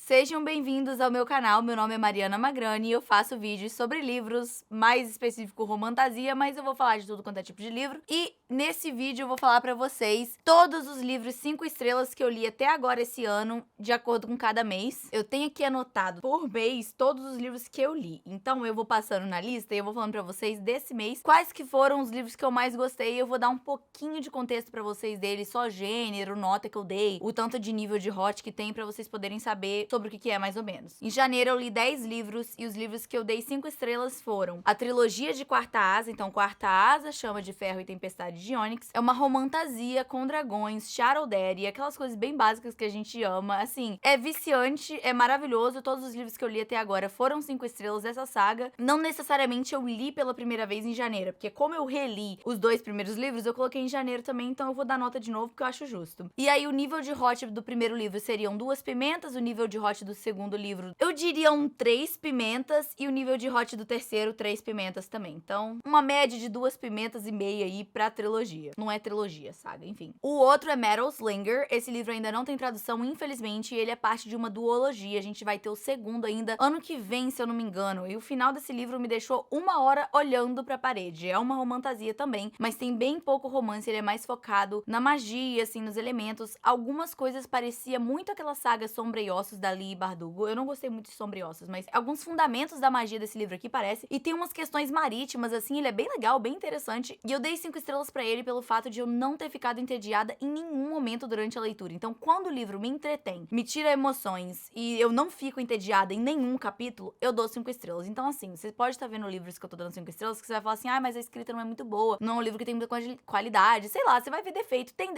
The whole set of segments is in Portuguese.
Sejam bem-vindos ao meu canal, meu nome é Mariana Magrani e eu faço vídeos sobre livros, mais específico romantasia, mas eu vou falar de tudo quanto é tipo de livro. E nesse vídeo eu vou falar pra vocês todos os livros 5 estrelas que eu li até agora esse ano, de acordo com cada mês. Eu tenho aqui anotado por mês todos os livros que eu li, então eu vou passando na lista e eu vou falando pra vocês desse mês quais que foram os livros que eu mais gostei. Eu vou dar um pouquinho de contexto pra vocês deles, só gênero, nota que eu dei, o tanto de nível de hot que tem pra vocês poderem saber sobre o que é mais ou menos. Em janeiro eu li 10 livros e os livros que eu dei 5 estrelas foram a trilogia de Quarta Asa, então Quarta Asa, Chama de Ferro e Tempestade de Ônix. É uma romantasia com dragões, Shadow Daddy, aquelas coisas bem básicas que a gente ama. Assim, é viciante, é maravilhoso. Todos os livros que eu li até agora foram 5 estrelas dessa saga. Não necessariamente eu li pela primeira vez em janeiro, porque como eu reli os 2 primeiros livros, eu coloquei em janeiro também, então eu vou dar nota de novo porque eu acho justo. E aí o nível de hot do primeiro livro seriam 2 pimentas, o nível de hot do segundo livro eu diria 3 pimentas e o nível de hot do terceiro 3 pimentas também. Então, uma média de 2 pimentas e meia aí pra trilogia. Não é trilogia, saga, enfim. O outro é Metal Slinger. Esse livro ainda não tem tradução, infelizmente, e ele é parte de uma duologia. A gente vai ter o segundo ainda ano que vem, se eu não me engano. E o final desse livro me deixou 1 hora olhando pra parede. É uma romantasia também, mas tem bem pouco romance. Ele é mais focado na magia, assim, nos elementos. Algumas coisas parecia muito aquela saga Sombra e Ossos da Leigh Bardugo. Eu não gostei muito de Sombra e Ossos, mas alguns fundamentos da magia desse livro aqui parece. E tem umas questões marítimas, assim, ele é bem legal, bem interessante. E eu dei 5 estrelas pra ele pelo fato de eu não ter ficado entediada em nenhum momento durante a leitura. Então, quando o livro me entretém, me tira emoções e eu não fico entediada em nenhum capítulo, eu dou 5 estrelas. Então, assim, você pode estar vendo livros que eu tô dando 5 estrelas que você vai falar assim, ah, mas a escrita não é muito boa, não é um livro que tem muita qualidade, sei lá, você vai ver defeito, tem,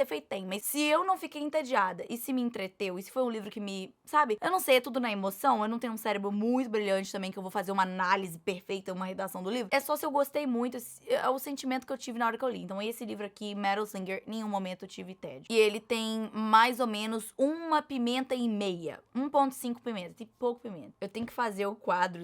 mas se eu não fiquei entediada e se me entreteu, e se foi um livro que me, sabe, eu não sei, é tudo na emoção, eu não tenho um cérebro muito brilhante também que eu vou fazer uma análise perfeita, uma redação do livro, é só se eu gostei muito, é o sentimento que eu tive na hora que eu li. Então esse livro aqui, Metal Slinger, em nenhum momento eu tive tédio. E ele tem mais ou menos 1,5 pimenta, 1,5 pimenta, tem pouco pimenta. Eu tenho que fazer o quadro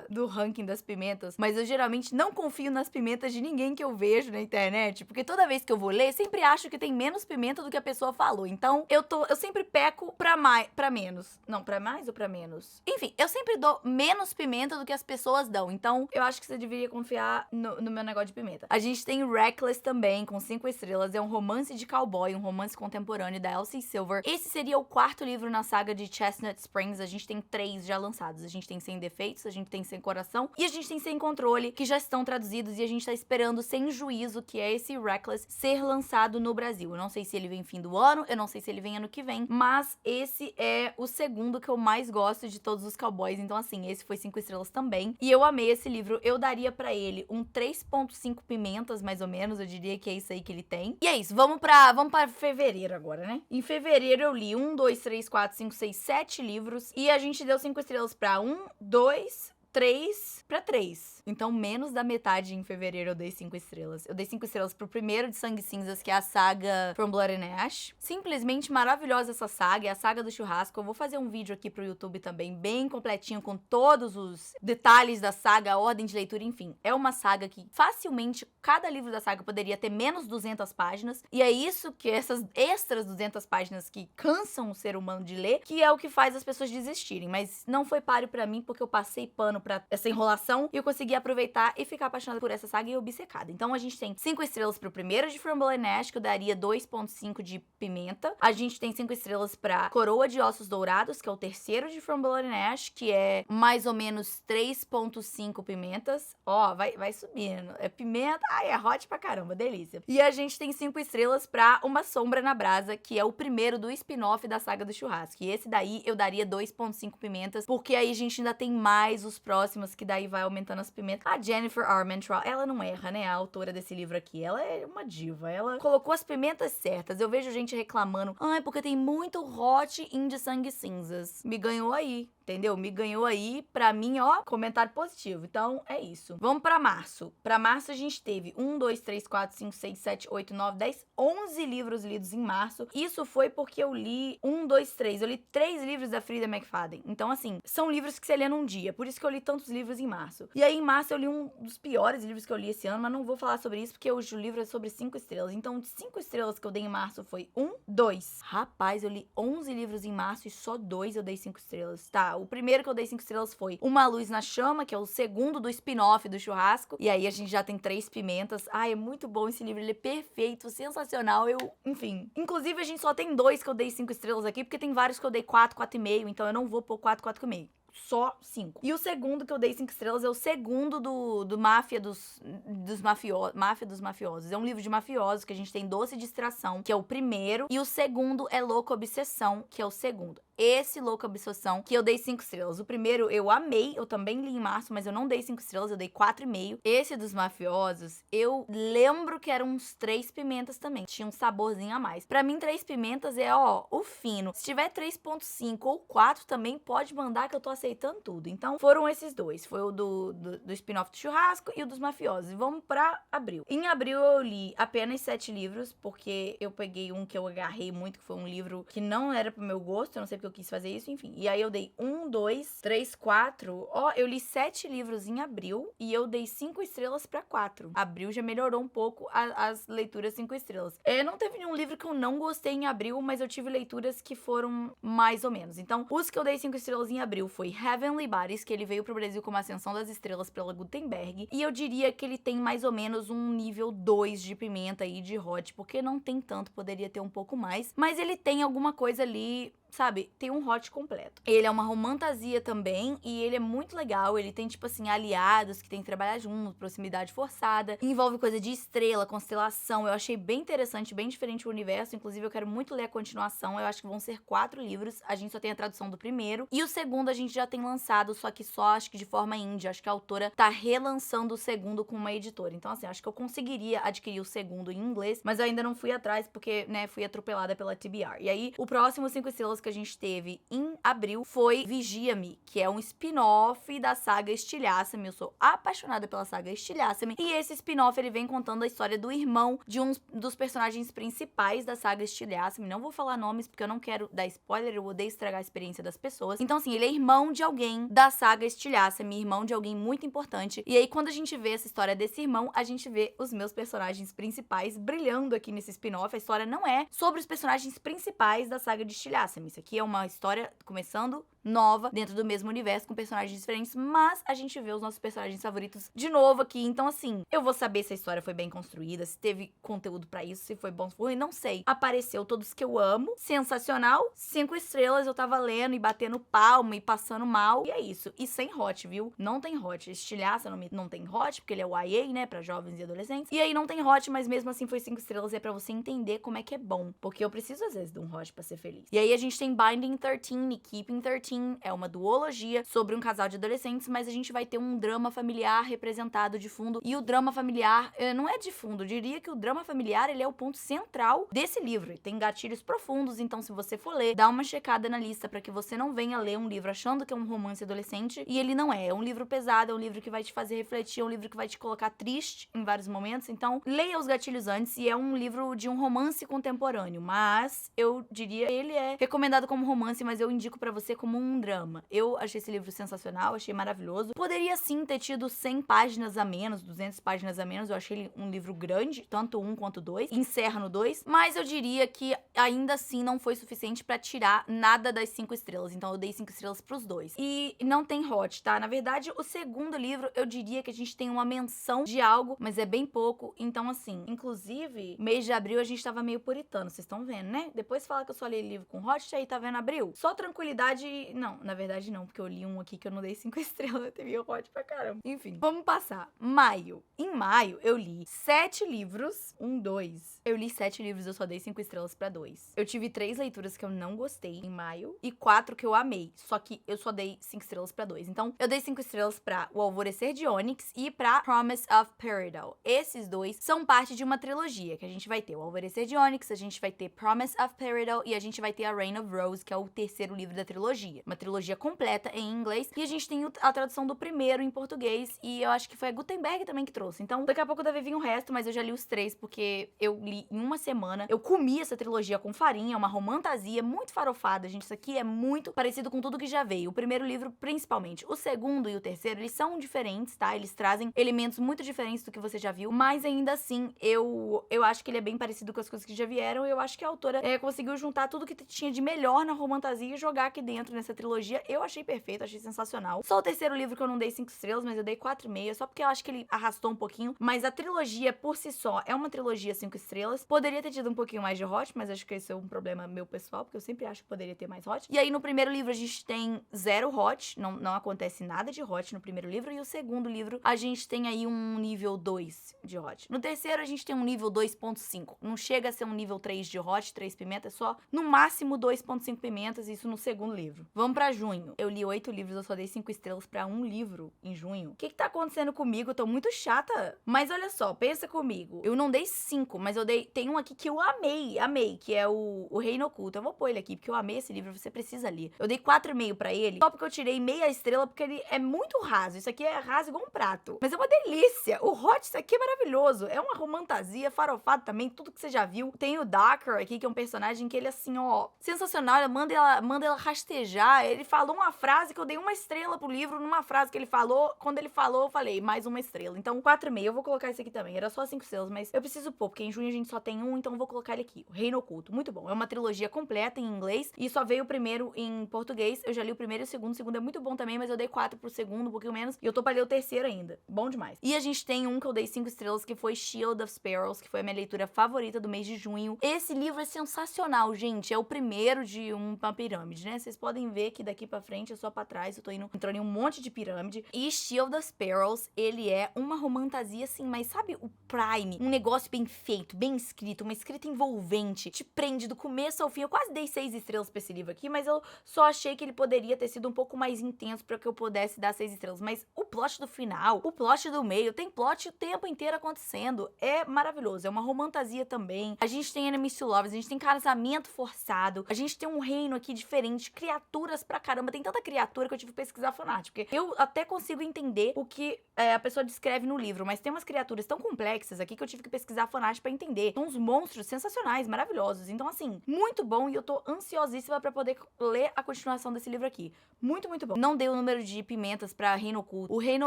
do ranking das pimentas, mas eu geralmente não confio nas pimentas de ninguém que eu vejo na internet, porque toda vez que eu vou ler, sempre acho que tem menos pimenta do que a pessoa falou. Então eu sempre peco pra menos. Não, pra mais ou pra menos? Enfim, eu sempre dou menos pimenta do que as pessoas dão. Então, eu acho que você deveria confiar no meu negócio de pimenta. A gente tem Reckless também, com 5 estrelas. É um romance de cowboy, um romance contemporâneo da Elsie Silver. Esse seria o 4º livro na saga de Chestnut Springs. A gente tem 3 já lançados. A gente tem Sem Defeitos, a gente tem Sem Coração e a gente tem Sem Controle, que já estão traduzidos e a gente tá esperando Sem Juízo, que é esse Reckless, ser lançado no Brasil. Eu não sei se ele vem fim do ano, eu não sei se ele vem ano que vem, mas esse é o segundo que eu mais gosto de todos os cowboys, então assim, esse foi 5 estrelas também, e eu amei esse livro. Eu daria pra ele um 3,5 pimentas, mais ou menos, eu diria que é isso aí que ele tem. E é isso, vamos pra fevereiro agora, né? Em fevereiro eu li 1, 2, 3, 4, 5, 6, 7 livros, e a gente deu 5 estrelas pra 1, 2, 3 pra 3. Então, menos da metade em fevereiro eu dei 5 estrelas. Eu dei 5 estrelas pro primeiro de Sangue e Cinzas, que é a saga From Blood and Ash. Simplesmente maravilhosa essa saga, é a saga do churrasco. Eu vou fazer um vídeo aqui pro YouTube também, bem completinho, com todos os detalhes da saga, a ordem de leitura, enfim. É uma saga que facilmente, cada livro da saga poderia ter menos 200 páginas. E é isso que essas extras 200 páginas que cansam o ser humano de ler, que é o que faz as pessoas desistirem. Mas não foi páreo pra mim, porque eu passei pano pra essa enrolação e eu consegui aproveitar e ficar apaixonada por essa saga e obcecada. Então a gente tem 5 estrelas pro primeiro de From Blood and Ash, que eu daria 2,5 de pimenta. A gente tem 5 estrelas pra Coroa de Ossos Dourados, que é o terceiro de From Blood and Ash, que é mais ou menos 3,5 pimentas. Ó, vai subindo. É pimenta, ai, é hot pra caramba, delícia. E a gente tem 5 estrelas pra Uma Sombra na Brasa, que é o primeiro do spin-off da saga do churrasco. E esse daí eu daria 2,5 pimentas, porque aí a gente ainda tem mais os próximas, que daí vai aumentando as pimentas. A Jennifer Armentrout, ela não erra, né? A autora desse livro aqui, ela é uma diva. Ela colocou as pimentas certas. Eu vejo gente reclamando, ai, porque tem muito hot in de Sangue e Cinzas. Me ganhou aí. Entendeu? Me ganhou aí, pra mim, ó, comentário positivo. Então, é isso. Vamos pra março. Pra março, a gente teve 1, 2, 3, 4, 5, 6, 7, 8, 9, 10, 11 livros lidos em março. Isso foi porque eu li 1, 2, 3. Eu li 3 livros da Frida McFadden. Então, assim, são livros que você lê num dia. Por isso que eu li tantos livros em março. E aí, em março, eu li um dos piores livros que eu li esse ano, mas não vou falar sobre isso, porque hoje o livro é sobre 5 estrelas. Então, de 5 estrelas que eu dei em março foi 1, 2. Rapaz, eu li 11 livros em março e só 2 eu dei 5 estrelas. Tá, o primeiro que eu dei 5 estrelas foi Uma Luz na Chama, que é o segundo do spin-off do Churrasco. E aí, a gente já tem 3 pimentas. Ai, é muito bom esse livro, ele é perfeito, sensacional. Enfim. Inclusive, a gente só tem 2 que eu dei 5 estrelas aqui, porque tem vários que eu dei 4, 4,5. Então, eu não vou pôr 4, 4,5. Só 5. E o segundo que eu dei 5 estrelas é o segundo do Máfia dos Mafiosos. É um livro de mafiosos que a gente tem Doce Distração, que é o primeiro. E o segundo é Louca Obsessão, que é o segundo. Esse Louca Obsessão, que eu dei 5 estrelas. O primeiro eu amei, eu também li em março, mas eu não dei 5 estrelas, eu dei 4,5. Esse dos mafiosos, eu lembro que eram uns 3 pimentas também. Tinha um saborzinho a mais. Pra mim, 3 pimentas é, ó, o fino. Se tiver 3,5 ou 4 também, pode mandar que eu tô aceitando tudo. Então, foram esses dois. Foi o do spin-off do Churrasco e o dos mafiosos. E vamos pra abril. Em abril, eu li apenas 7 livros, porque eu peguei um que eu agarrei muito, que foi um livro que não era pro meu gosto, eu não sei porque eu quis fazer isso, enfim. E aí eu dei 1, 2, 3, 4. Ó, eu li 7 livros em abril e eu dei 5 estrelas pra 4. Abril já melhorou um pouco as leituras 5 estrelas. Não teve nenhum livro que eu não gostei em abril, mas eu tive leituras que foram mais ou menos. Então, os que eu dei 5 estrelas em abril foi Heavenly Bodies, que ele veio pro Brasil como Ascensão das Estrelas pela Gutenberg. E eu diria que ele tem mais ou menos um nível 2 de pimenta aí, de hot, porque não tem tanto, poderia ter um pouco mais. Mas ele tem alguma coisa ali, sabe, tem um hot completo. Ele é uma romantasia também, e ele é muito legal. Ele tem, tipo assim, aliados que tem que trabalhar junto, proximidade forçada. Envolve coisa de estrela, constelação. Eu achei bem interessante, bem diferente o universo. Inclusive, eu quero muito ler a continuação. Eu acho que vão ser 4 livros. A gente só tem a tradução do primeiro. E o segundo a gente já tem lançado, só que só, acho que de forma indie. Acho que a autora tá relançando o segundo com uma editora. Então, assim, acho que eu conseguiria adquirir o segundo em inglês, mas eu ainda não fui atrás, porque, né, fui atropelada pela TBR. E aí, o próximo 5 estrelas que a gente teve em abril foi Vigia-me, que é um spin-off da saga Estilhaça-me. Eu sou apaixonada pela saga Estilhaça-me. E esse spin-off, ele vem contando a história do irmão de um dos personagens principais da saga Estilhaça-me. Não vou falar nomes, porque eu não quero dar spoiler, eu odeio estragar a experiência das pessoas. Então, assim, ele é irmão de alguém da saga Estilhaça-me, irmão de alguém muito importante. E aí, quando a gente vê essa história desse irmão, a gente vê os meus personagens principais brilhando aqui nesse spin-off. A história não é sobre os personagens principais da saga de Estilhaça-me. Isso aqui é uma história começando nova, dentro do mesmo universo, com personagens diferentes, mas a gente vê os nossos personagens favoritos de novo aqui. Então, assim, eu vou saber se a história foi bem construída, se teve conteúdo pra isso, se foi bom, se foi, não sei. Apareceu todos que eu amo, sensacional, 5 estrelas, eu tava lendo e batendo palma e passando mal, e é isso. E sem hot, viu? Não tem hot. Estilhaça não tem hot, porque ele é o YA, né, pra jovens e adolescentes. E aí não tem hot, mas mesmo assim foi 5 estrelas, e é pra você entender como é que é bom, porque eu preciso, às vezes, de um hot pra ser feliz. E aí a gente tem Binding 13 e Keeping 13, é uma duologia sobre um casal de adolescentes, mas a gente vai ter um drama familiar representado de fundo. E o drama familiar não é de fundo, eu diria que o drama familiar, ele é o ponto central desse livro. Ele tem gatilhos profundos, então se você for ler, dá uma checada na lista pra que você não venha ler um livro achando que é um romance adolescente, e ele não é. É um livro pesado, é um livro que vai te fazer refletir, é um livro que vai te colocar triste em vários momentos. Então, leia os gatilhos antes, e é um livro de um romance contemporâneo, mas eu diria ele é recomendado como romance, mas eu indico pra você como um drama. Eu achei esse livro sensacional, achei maravilhoso. Poderia sim ter tido 100 páginas a menos, 200 páginas a menos. Eu achei ele um livro grande, tanto um quanto dois. Encerra no 2, mas eu diria que ainda assim não foi suficiente pra tirar nada das 5 estrelas. Então eu dei 5 estrelas pros dois. E não tem hot, tá? Na verdade, o segundo livro, eu diria que a gente tem uma menção de algo, mas é bem pouco. Então, assim, inclusive, mês de abril a gente tava meio puritano, vocês estão vendo, né? Depois fala que eu só li livro com hot, aí tá vendo abril? Só tranquilidade. Não, na verdade não, porque eu li um aqui que eu não dei 5 estrelas, teve hot pra caramba. Enfim, vamos passar. Maio. Em maio, eu li 7 livros. 1, 2. Eu li 7 livros, eu só dei 5 estrelas pra 2. Eu tive 3 leituras que eu não gostei em maio e 4 que eu amei, só que eu só dei 5 estrelas pra 2. Então, eu dei 5 estrelas pra O Alvorecer de Onyx e pra Promise of Peridot. Esses dois são parte de uma trilogia, que a gente vai ter O Alvorecer de Onyx, a gente vai ter Promise of Peridot e a gente vai ter A Reign of Rose, que é o terceiro livro da trilogia. Uma trilogia completa em inglês. E a gente tem a tradução do primeiro em português. E eu acho que foi a Gutenberg também que trouxe. Então, daqui a pouco deve vir o resto, mas eu já li os 3, porque eu li em uma semana. Eu comi essa trilogia com farinha, uma romantasia muito farofada, gente. Isso aqui é muito parecido com tudo que já veio. O primeiro livro, principalmente. O segundo e o terceiro, eles são diferentes, tá? Eles trazem elementos muito diferentes do que você já viu, mas ainda assim, eu acho que ele é bem parecido com as coisas que já vieram. Eu acho que a autora conseguiu juntar tudo que tinha de melhor na romantasia e jogar aqui dentro nessa trilogia. Eu achei perfeito, achei sensacional. Só o terceiro livro que eu não dei 5 estrelas, mas eu dei 4,5, só porque eu acho que ele arrastou um pouquinho, mas a trilogia por si só é uma trilogia 5 estrelas. Poderia ter tido um pouquinho mais de hot, mas acho que esse é um problema meu pessoal, porque eu sempre acho que poderia ter mais hot. E aí no primeiro livro a gente tem 0 hot, não acontece nada de hot no primeiro livro, e o segundo livro a gente tem aí um nível 2 de hot. No terceiro a gente tem um nível 2.5. Não chega a ser um nível 3 de hot, 3 pimentas, é só no máximo 2.5 pimentas, isso no segundo livro. Vamos pra junho. Eu li 8 livros, eu só dei 5 estrelas pra um livro em junho. O que tá acontecendo comigo? Eu tô muito chata. Mas olha só, pensa comigo. Eu não dei 5, mas eu dei... Tem um aqui que eu amei, que é o Reino Oculto. Eu vou pôr ele aqui, porque eu amei esse livro, você precisa ler. Eu dei 4,5 pra ele, só porque eu tirei meia estrela, porque ele é muito raso. Isso aqui é raso igual um prato. Mas é uma delícia. O hot, isso aqui é maravilhoso. É uma romantasia, farofado também, tudo que você já viu. Tem o Darker aqui, que é um personagem que ele, assim, ó, sensacional. Ele manda ela rastejar. Ele falou uma frase que eu dei 1 estrela pro livro, numa frase que ele falou. Quando ele falou, eu falei, mais 1 estrela. Então, 4,5. Eu vou colocar esse aqui também. Era só 5 estrelas, mas eu preciso pôr, porque em junho a gente só tem um, então eu vou colocar ele aqui. O Reino Oculto. Muito bom. É uma trilogia completa em inglês e só veio o primeiro em português. Eu já li o primeiro e o segundo. O segundo é muito bom também, mas eu dei 4 pro segundo, um pouquinho menos. E eu tô pra ler o terceiro ainda. Bom demais. E a gente tem um que eu dei 5 estrelas, que foi Shield of Sparrows, que foi a minha leitura favorita do mês de junho. Esse livro é sensacional, gente. É o primeiro de uma pirâmide, né? Vocês podem ver que daqui pra frente, é só pra trás, eu tô entrando em um monte de pirâmide. E Shield of Sparrows, ele é uma romantasia, assim, mas sabe o Prime? Um negócio bem feito, bem escrito, uma escrita envolvente, te prende do começo ao fim. Eu quase dei 6 estrelas pra esse livro aqui, mas eu só achei que ele poderia ter sido um pouco mais intenso pra que eu pudesse dar 6 estrelas. Mas o plot do final, o plot do meio, tem plot o tempo inteiro acontecendo. É maravilhoso, é uma romantasia também. A gente tem enemies to lovers, a gente tem casamento forçado, a gente tem um reino aqui diferente, criaturas pra caramba. Tem tanta criatura que eu tive que pesquisar fanart, porque eu até consigo entender o que a pessoa descreve no livro, mas tem umas criaturas tão complexas aqui que eu tive que pesquisar fanart pra entender. São uns monstros sensacionais, maravilhosos. Então, assim, muito bom, e eu tô ansiosíssima pra poder ler a continuação desse livro aqui. Muito, muito bom. Não dei o número de pimentas pra Reino Oculto. O Reino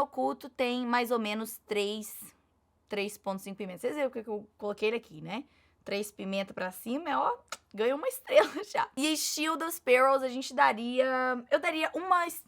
Oculto tem mais ou menos 3,5 pimentas. Vocês viram o que eu coloquei ele aqui, né? 3 pimentas pra cima, ó, ganhou 1 estrela já. E Shield of Sparrows a gente daria... Eu daria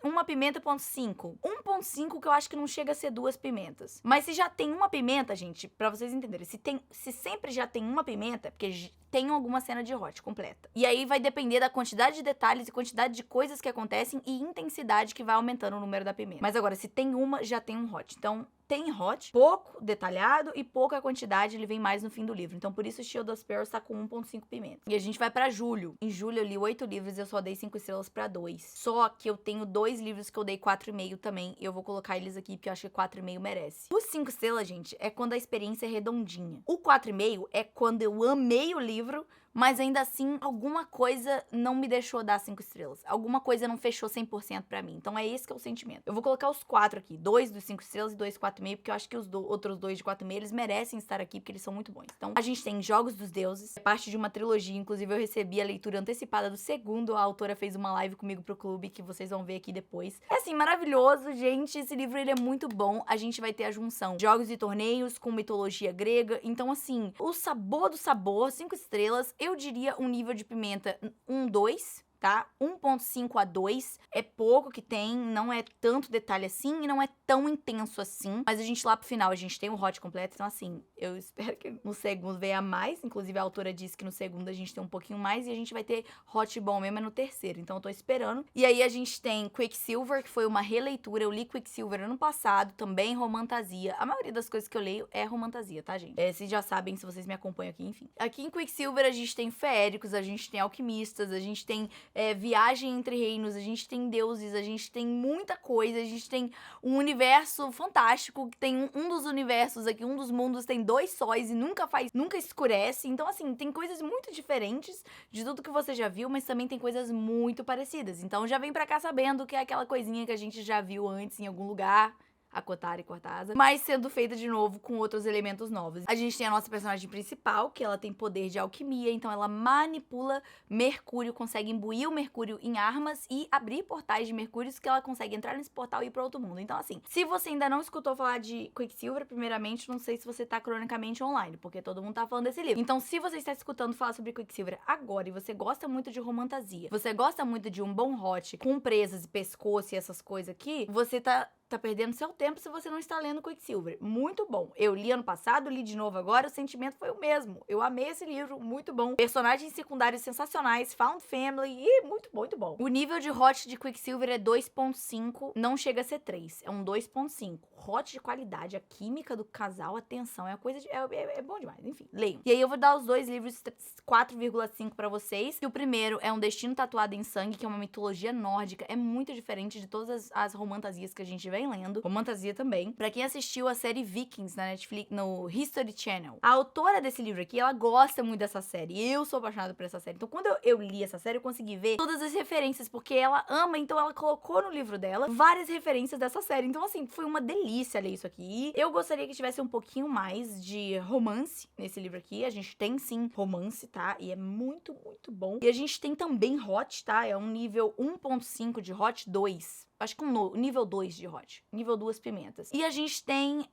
uma pimenta, 1,5. 1,5 que eu acho que não chega a ser 2 pimentas. Mas se já tem uma pimenta, gente, pra vocês entenderem, se sempre já tem uma pimenta, porque tem alguma cena de hot completa. E aí vai depender da quantidade de detalhes e quantidade de coisas que acontecem e intensidade que vai aumentando o número da pimenta. Mas agora, se tem uma, já tem um hot. Então, tem hot, pouco detalhado e pouca quantidade, ele vem mais no fim do livro. Então, por isso, o Shield of Sparrows tá com 1,5 pimentas. E a gente vai pra julho. Em julho, eu li 8 livros e eu só dei 5 estrelas pra 2. Só que eu tenho 2 livros que eu dei 4,5 também. E eu vou colocar eles aqui, porque eu acho que 4,5 merece. Os 5 estrelas, gente, é quando a experiência é redondinha. O 4,5 é quando eu amei o livro, mas ainda assim, alguma coisa não me deixou dar 5 estrelas. Alguma coisa não fechou 100% pra mim. Então é esse que é o sentimento. Eu vou colocar os 4 aqui. 2 dos 5 estrelas e 2 4,5, porque eu acho que os outros 2 de 4,5, eles merecem estar aqui, porque eles são muito bons. Então, a gente tem Jogos dos Deuses, é parte de uma trilogia. Inclusive, eu recebi a leitura antecipada do segundo. A autora fez uma live comigo pro clube, que vocês vão ver aqui depois. É assim, maravilhoso, gente. Esse livro, ele é muito bom. A gente vai ter a junção de jogos e torneios com mitologia grega. Então, assim, o sabor do sabor, 5 estrelas. Eu diria um nível de pimenta 2, tá? 1,5 a 2 é pouco que tem, não é tanto detalhe assim e não é tão intenso assim, mas a gente lá pro final, a gente tem um hot completo, então assim, eu espero que no segundo venha mais, inclusive a autora disse que no segundo a gente tem um pouquinho mais e a gente vai ter hot bom mesmo no terceiro, então eu tô esperando. E aí a gente tem Quicksilver, que foi uma releitura, eu li Quicksilver ano passado, também romantasia, a maioria das coisas que eu leio é romantasia, tá, gente? Vocês já sabem, se vocês me acompanham aqui, enfim. Aqui em Quicksilver a gente tem feéricos, a gente tem alquimistas, a gente tem viagem entre reinos, a gente tem deuses, a gente tem muita coisa, a gente tem um universo fantástico, que tem um dos universos aqui, um dos mundos tem 2 sóis e nunca escurece. Então, assim, tem coisas muito diferentes de tudo que você já viu, mas também tem coisas muito parecidas. Então, já vem pra cá sabendo que é aquela coisinha que a gente já viu antes em algum lugar, a Kotaro e Cortázar, mas sendo feita de novo com outros elementos novos. A gente tem a nossa personagem principal, que ela tem poder de alquimia, então ela manipula Mercúrio, consegue imbuir o Mercúrio em armas e abrir portais de Mercúrio, que ela consegue entrar nesse portal e ir pra outro mundo. Então, assim, se você ainda não escutou falar de Quicksilver, primeiramente, não sei se você tá cronicamente online, porque todo mundo tá falando desse livro. Então, se você está escutando falar sobre Quicksilver agora e você gosta muito de romantasia, você gosta muito de um bom hot com presas e pescoço e essas coisas aqui, você tá perdendo seu tempo se você não está lendo Quicksilver. Muito bom. Eu li ano passado, li de novo agora, o sentimento foi o mesmo. Eu amei esse livro, muito bom. Personagens secundários sensacionais, found family e muito bom, muito bom. O nível de hot de Quicksilver é 2.5, não chega a ser 3, é um 2.5. Hot de qualidade, a química do casal, a tensão, é uma coisa de... é bom demais, enfim, leiam. E aí eu vou dar os 2 livros 4,5 pra vocês, que o primeiro é Um Destino Tatuado em Sangue, que é uma mitologia nórdica, é muito diferente de todas as romantasias que a gente vem lendo, romantasia também. Pra quem assistiu a série Vikings na Netflix, no History Channel, a autora desse livro aqui, ela gosta muito dessa série. Eu sou apaixonada por essa série. Então, quando eu li essa série, eu consegui ver todas as referências, porque ela ama, então ela colocou no livro dela várias referências dessa série. Então, assim, foi uma delícia ler isso aqui. Eu gostaria que tivesse um pouquinho mais de romance nesse livro aqui. A gente tem, sim, romance, tá? E é muito, muito bom. E a gente tem também hot, tá? É um nível 1.5 de hot 2. Acho que nível 2 de hot. Nível 2 pimentas. E a gente tem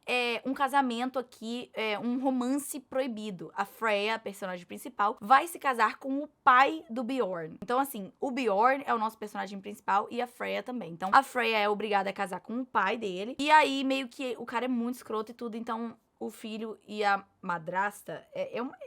um casamento aqui, um romance proibido. A Freya, a personagem principal, vai se casar com o pai do Bjorn. Então, assim, o Bjorn é o nosso personagem principal e a Freya também. Então, a Freya é obrigada a casar com o pai dele. E aí, meio que o cara é muito escroto e tudo, então... O filho e a madrasta,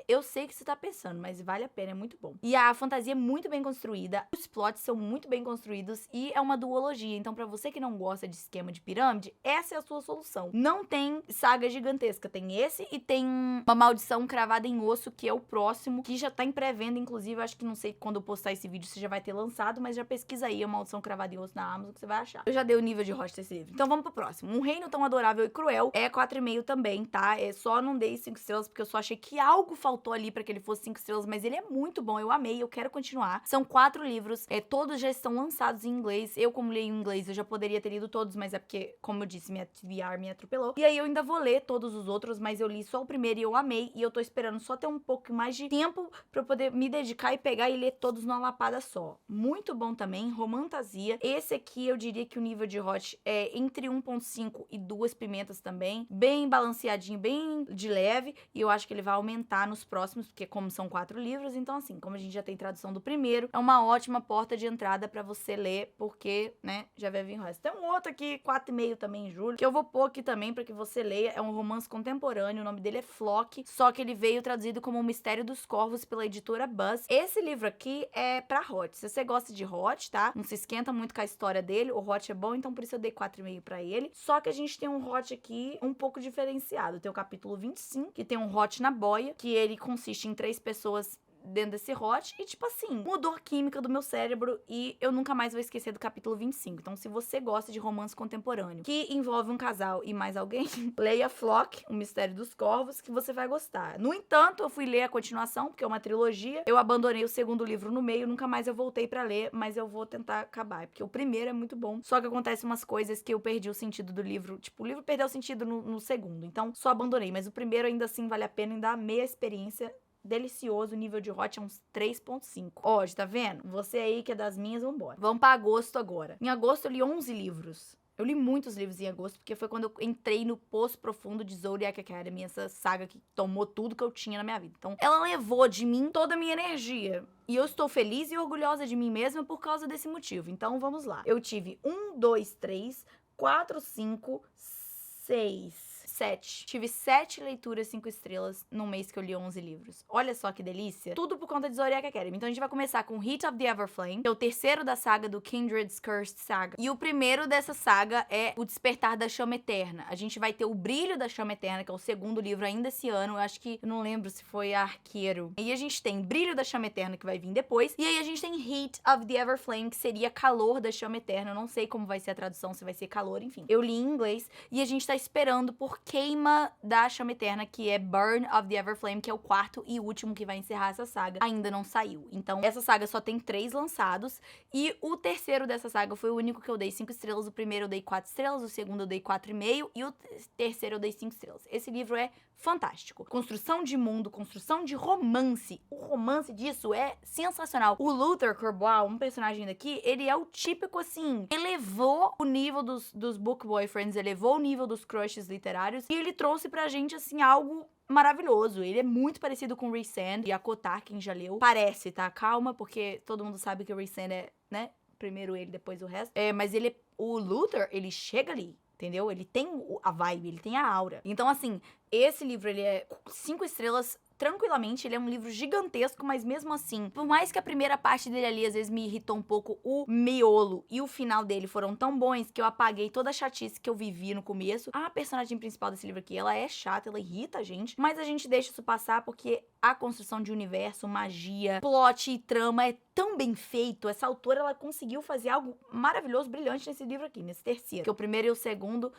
eu sei que você tá pensando, mas vale a pena, é muito bom. E a fantasia é muito bem construída, os plots são muito bem construídos e é uma duologia. Então, pra você que não gosta de esquema de pirâmide, essa é a sua solução. Não tem saga gigantesca, tem esse e tem uma Maldição Cravada em Osso, que é o próximo, que já tá em pré-venda, inclusive, acho que não sei quando eu postar esse vídeo se já vai ter lançado, mas já pesquisa aí a Maldição Cravada em Osso na Amazon que você vai achar. Eu já dei o nível de hot desse livro. Então vamos pro próximo. Um Reino Tão Adorável e Cruel é 4,5 também, tá? Só não dei 5 estrelas porque eu só achei que algo faltou ali pra que ele fosse 5 estrelas, mas ele é muito bom, eu amei, eu quero continuar. São 4 livros, todos já estão lançados em inglês. Eu, como leio em inglês, eu já poderia ter lido todos, mas é porque, como eu disse, minha TBR me atropelou. E aí eu ainda vou ler todos os outros, mas eu li só o primeiro e eu amei, e eu tô esperando só ter um pouco mais de tempo pra eu poder me dedicar e pegar e ler todos numa lapada só. Muito bom também, romantasia. Esse aqui eu diria que o nível de hot é entre 1.5 e 2 pimentas também, bem balanceadinho, bem de leve, e eu acho que ele vai aumentar nos próximos, porque como são 4 livros, então assim, como a gente já tem tradução do primeiro, é uma ótima porta de entrada pra você ler, porque, né, já vai vir o resto. Tem um outro aqui, 4,5 também em julho, que eu vou pôr aqui também pra que você leia, é um romance contemporâneo, o nome dele é Flock, só que ele veio traduzido como O Mistério dos Corvos pela editora Buzz. Esse livro aqui é pra hot, se você gosta de hot, tá? Não se esquenta muito com a história dele, o hot é bom, então por isso eu dei 4,5 pra ele, só que a gente tem um hot aqui um pouco diferenciado, tem o capítulo 25, que tem um hot na boia, que ele consiste em 3 pessoas dentro desse hot, e tipo assim, mudou a química do meu cérebro e eu nunca mais vou esquecer do capítulo 25. Então, se você gosta de romance contemporâneo que envolve um casal e mais alguém, leia Flock, O Mistério dos Corvos, que você vai gostar. No entanto, eu fui ler a continuação, porque é uma trilogia, eu abandonei o segundo livro no meio, nunca mais eu voltei pra ler, mas eu vou tentar acabar, porque o primeiro é muito bom, só que acontece umas coisas que eu perdi o sentido do livro, tipo, o livro perdeu o sentido no segundo, então só abandonei, mas o primeiro ainda assim vale a pena, ainda amei a experiência. Delicioso, o nível de hot é uns 3.5. Ó, tá vendo? Você aí que é das minhas, vambora. Vamos pra agosto agora. Em agosto eu li 11 livros. Eu li muitos livros em agosto, porque foi quando eu entrei no poço profundo de Zodiac Academy, essa saga que tomou tudo que eu tinha na minha vida. Então, ela levou de mim toda a minha energia. E eu estou feliz e orgulhosa de mim mesma por causa desse motivo. Então, vamos lá. Eu tive 1, 2, 3, 4, 5, 6... 7. Tive 7 leituras 5 estrelas num mês que eu li 11 livros. Olha só que delícia. Tudo por conta de Zodiac Academy. Então a gente vai começar com Heat of the Everflame, que é o terceiro da saga do Kindred's Cursed Saga. E o primeiro dessa saga é O Despertar da Chama Eterna. A gente vai ter O Brilho da Chama Eterna, que é o segundo livro ainda esse ano. Eu acho que, eu não lembro se foi Arqueiro. E a gente tem Brilho da Chama Eterna, que vai vir depois. E aí a gente tem Heat of the Everflame, que seria Calor da Chama Eterna. Eu não sei como vai ser a tradução, se vai ser calor, enfim. Eu li em inglês. E a gente tá esperando por Queima da Chama Eterna, que é Burn of the Everflame, que é o quarto e último que vai encerrar essa saga. Ainda não saiu. Então, essa saga só tem 3 lançados. E o terceiro dessa saga foi o único que eu dei 5 estrelas. O primeiro eu dei 4 estrelas, o segundo eu dei 4,5 e o terceiro eu dei 5 estrelas. Esse livro é fantástico. Construção de mundo, construção de romance. O romance disso é sensacional. O Luther Corbois, um personagem daqui, ele é o típico, assim, elevou o nível dos book boyfriends, elevou o nível dos crushes literários e ele trouxe pra gente, assim, algo maravilhoso. Ele é muito parecido com Rhysand e a Kotar, quem já leu. Parece, tá? Calma, porque todo mundo sabe que o Rhysand é, né? Primeiro ele, depois o resto. Mas ele, o Luther, ele chega ali. Entendeu? Ele tem a vibe, ele tem a aura. Então, assim, esse livro, ele é 5 estrelas tranquilamente. Ele é um livro gigantesco, mas mesmo assim, por mais que a primeira parte dele ali, às vezes, me irritou um pouco, o miolo e o final dele foram tão bons que eu apaguei toda a chatice que eu vivi no começo. A personagem principal desse livro aqui, ela é chata, ela irrita a gente, mas a gente deixa isso passar porque a construção de universo, magia, plot e trama é tão bem feito. Essa autora, ela conseguiu fazer algo maravilhoso, brilhante nesse livro aqui, nesse terceiro. Que o primeiro e o segundo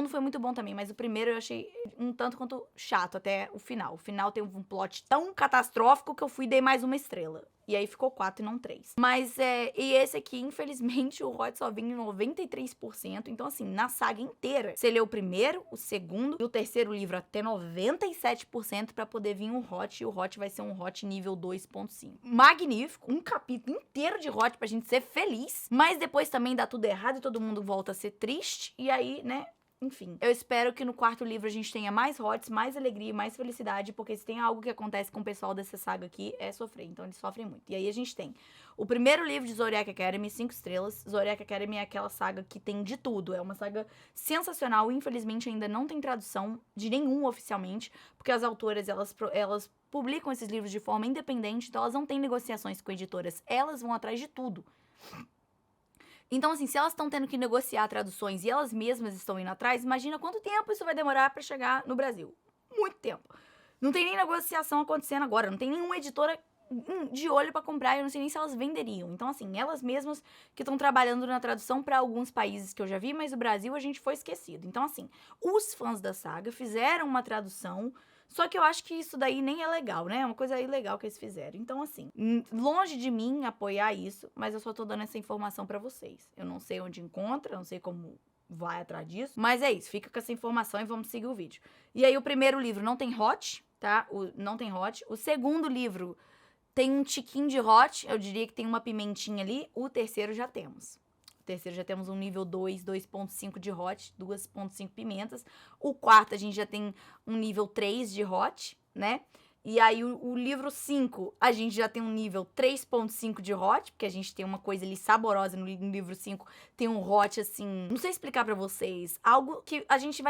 foi muito bom também, mas o primeiro eu achei um tanto quanto chato até o final. O final tem um plot tão catastrófico que eu fui e dei mais 1 estrela. E aí ficou 4 e não 3. Mas, e esse aqui, infelizmente, o hot só vem em 93%. Então, assim, na saga inteira, você lê o primeiro, o segundo e o terceiro livro até 97% pra poder vir um hot. E o hot vai ser um hot nível 2.5. Magnífico. Um capítulo inteiro de hot pra gente ser feliz. Mas depois também dá tudo errado e todo mundo volta a ser triste. E aí, né... Enfim, eu espero que no quarto livro a gente tenha mais hots, mais alegria, mais felicidade, porque se tem algo que acontece com o pessoal dessa saga aqui, é sofrer. Então eles sofrem muito. E aí a gente tem o primeiro livro de Zodiac Academy, 5 estrelas. Zodiac Academy é aquela saga que tem de tudo. É uma saga sensacional. Infelizmente ainda não tem tradução de nenhum oficialmente, porque as autoras, elas publicam esses livros de forma independente, então elas não têm negociações com editoras. Elas vão atrás de tudo. Então, assim, se elas estão tendo que negociar traduções e elas mesmas estão indo atrás, imagina quanto tempo isso vai demorar pra chegar no Brasil. Muito tempo. Não tem nem negociação acontecendo agora, não tem nenhuma editora de olho pra comprar, eu não sei nem se elas venderiam. Então, assim, elas mesmas que estão trabalhando na tradução pra alguns países que eu já vi, mas o Brasil a gente foi esquecido. Então, assim, os fãs da saga fizeram uma tradução. Só que eu acho que isso daí nem é legal, né? É uma coisa ilegal que eles fizeram. Então, assim, longe de mim apoiar isso, mas eu só tô dando essa informação pra vocês. Eu não sei onde encontra, não sei como vai atrás disso, mas é isso. Fica com essa informação e vamos seguir o vídeo. E aí, o primeiro livro não tem hot, tá? Não tem hot. O segundo livro tem um tiquinho de hot, eu diria que tem uma pimentinha ali. O terceiro já temos. Terceiro já temos um nível 2, 2.5 de hot, 2.5 pimentas. O quarto a gente já tem um nível 3 de hot, né? E aí o livro 5 a gente já tem um nível 3.5 de hot, porque a gente tem uma coisa ali saborosa no livro 5. Tem um hot assim, não sei explicar pra vocês, algo que a gente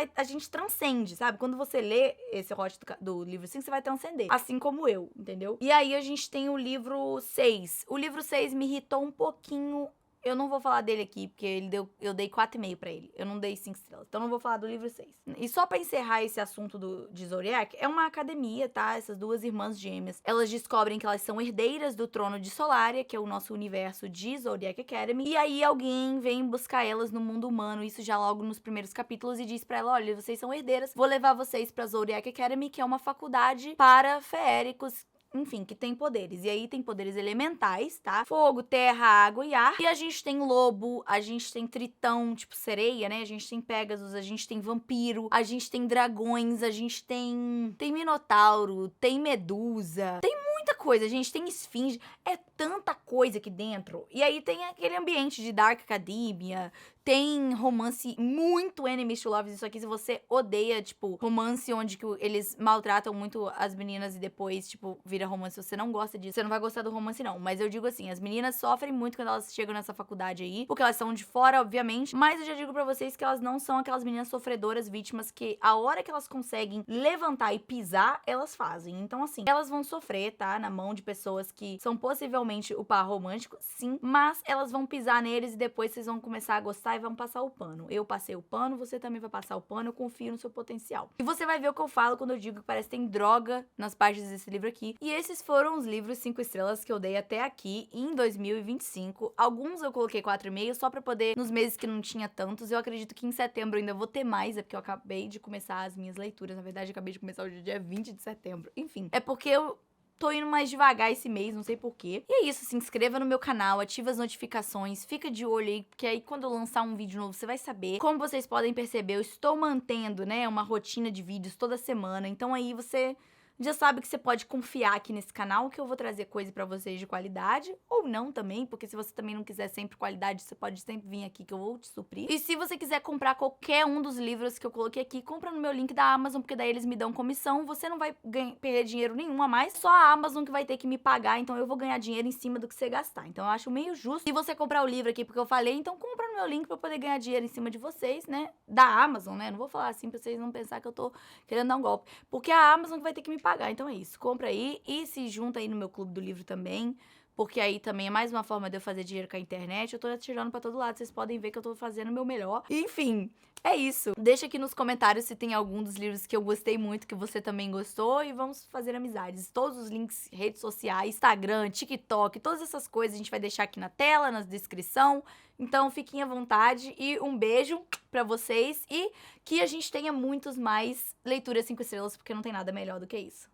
transcende, sabe? Quando você lê esse hot do livro 5, você vai transcender, assim como eu, entendeu? E aí a gente tem o livro 6. O livro 6 me irritou um pouquinho. Eu não vou falar dele aqui, porque eu dei 4,5 pra ele. Eu não dei 5 estrelas. Então, não vou falar do livro 6. E só pra encerrar esse assunto de Zodiac, é uma academia, tá? Essas duas irmãs gêmeas, elas descobrem que elas são herdeiras do trono de Solaria, que é o nosso universo de Zodiac Academy. E aí, alguém vem buscar elas no mundo humano, isso já logo nos primeiros capítulos, e diz pra ela, olha, vocês são herdeiras, vou levar vocês pra Zodiac Academy, que é uma faculdade para feéricos, enfim, que tem poderes. E aí tem poderes elementais, tá? Fogo, terra, água e ar. E a gente tem lobo, a gente tem tritão, tipo sereia, né? A gente tem Pégasus, a gente tem vampiro, a gente tem dragões, a gente tem minotauro, tem medusa, tem muita coisa, a gente tem esfinge. É tanta coisa aqui dentro. E aí tem aquele ambiente de Dark Academia, tem romance muito enemies to lovers. Isso aqui, se você odeia, tipo, romance onde que eles maltratam muito as meninas e depois, tipo, vira romance. Se você não gosta disso, você não vai gostar do romance, não. Mas eu digo assim, as meninas sofrem muito quando elas chegam nessa faculdade aí, porque elas são de fora, obviamente. Mas eu já digo pra vocês que elas não são aquelas meninas sofredoras, vítimas, que a hora que elas conseguem levantar e pisar, elas fazem. Então, assim, elas vão sofrer, tá? Na mão de pessoas que são possivelmente o par romântico, sim. Mas elas vão pisar neles e depois vocês vão começar a gostar e vão passar o pano. Eu passei o pano, você também vai passar o pano, eu confio no seu potencial. E você vai ver o que eu falo quando eu digo que parece que tem droga nas páginas desse livro aqui. E esses foram os livros 5 estrelas que eu dei até aqui em 2025. Alguns eu coloquei 4,5 só pra poder, nos meses que não tinha tantos. Eu acredito que em setembro eu ainda vou ter mais, é porque eu acabei de começar as minhas leituras. Na verdade, eu acabei de começar hoje, dia 20 de setembro. Enfim, é porque eu tô indo mais devagar esse mês, não sei porquê. E é isso, se inscreva no meu canal, ativa as notificações, fica de olho aí, porque aí quando eu lançar um vídeo novo, você vai saber. Como vocês podem perceber, eu estou mantendo, né, uma rotina de vídeos toda semana, então aí você já sabe que você pode confiar aqui nesse canal, que eu vou trazer coisa pra vocês de qualidade, ou não também, porque se você também não quiser sempre qualidade, você pode sempre vir aqui que eu vou te suprir. E se você quiser comprar qualquer um dos livros que eu coloquei aqui, compra no meu link da Amazon, porque daí eles me dão comissão, você não vai perder dinheiro nenhum a mais, só a Amazon que vai ter que me pagar, então eu vou ganhar dinheiro em cima do que você gastar. Então eu acho meio justo. Se você comprar o livro aqui porque eu falei, então compra no meu link pra eu poder ganhar dinheiro em cima de vocês, né, da Amazon, né, não vou falar assim pra vocês não pensar que eu tô querendo dar um golpe, porque a Amazon que vai ter que me pagar. Então é isso, compra aí e se junta aí no meu clube do livro também, porque aí também é mais uma forma de eu fazer dinheiro com a internet. Eu tô atirando pra todo lado, vocês podem ver que eu tô fazendo o meu melhor. Enfim, é isso. Deixa aqui nos comentários se tem algum dos livros que eu gostei muito, que você também gostou, e vamos fazer amizades. Todos os links, redes sociais, Instagram, TikTok, todas essas coisas a gente vai deixar aqui na tela, na descrição. Então fiquem à vontade e um beijo pra vocês e que a gente tenha muitos mais leituras 5 estrelas, porque não tem nada melhor do que isso.